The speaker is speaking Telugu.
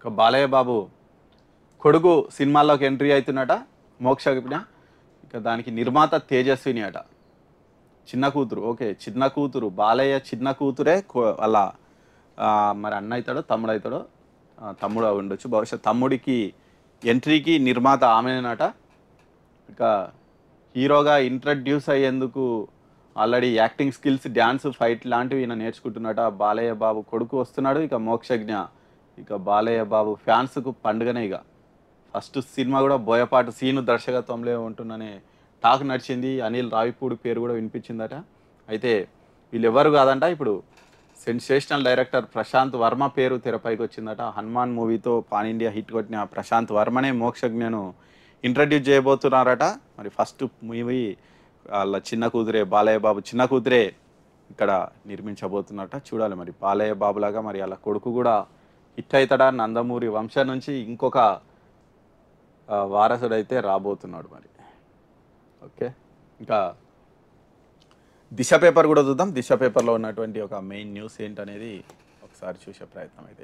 ఇక బాలయ్య బాబు కొడుకు సినిమాల్లోకి ఎంట్రీ అవుతున్నట మోక్షజ్ఞ. ఇక దానికి నిర్మాత తేజస్విని అట. చిన్న కూతురు, ఓకే, చిన్న కూతురు, బాలయ్య చిన్న కూతురే అలా మరి అన్న అవుతాడో తమ్ముడు అవుతాడో, తమ్ముడు ఉండొచ్చు బహుశా. తమ్ముడికి ఎంట్రీకి నిర్మాత ఆమెనట. ఇక హీరోగా ఇంట్రడ్యూస్ అయ్యేందుకు already acting skills, dance, fight లాంటివి ఈయన నేర్చుకుంటున్నట. బాలయ్య బాబు కొడుకు వస్తున్నాడు. ఇక మోక్షజ్ఞ ఇక బాలయ్య బాబు ఫ్యాన్స్కు పండుగనే. ఇక ఫస్ట్ సినిమా కూడా బోయపాటి సీను దర్శకత్వంలో ఉంటుందనే టాక్ నడిచింది. అనిల్ రావిపూడి పేరు కూడా వినిపించిందట. అయితే వీళ్ళు ఎవరు కాదంట, ఇప్పుడు సెన్సేషనల్ డైరెక్టర్ ప్రశాంత్ వర్మ పేరు తెరపైకి వచ్చిందట. హనుమాన్ మూవీతో పాన్ ఇండియా హిట్ కొట్టిన ప్రశాంత్ వర్మనే మోక్షజ్ఞను ఇంట్రడ్యూస్ చేయబోతున్నారట. మరి ఫస్ట్ మూవీ వాళ్ళ చిన్న కూతురే, బాలయ్య బాబు చిన్న కూతురే ఇక్కడ నిర్మించబోతున్నట. చూడాలి మరి బాలయ్య బాబులాగా మరి వాళ్ళ కొడుకు కూడా హిట్ అవుతాడా. నందమూరి వంశం నుంచి ఇంకొక వారసుడైతే రాబోతున్నాడు మరి. ఓకే, ఇంకా దిశ పేపర్ కూడా చూద్దాం. దిశ పేపర్లో ఉన్నటువంటి ఒక మెయిన్ న్యూస్ ఏంటనేది ఒకసారి చూసే ప్రయత్నం అయితే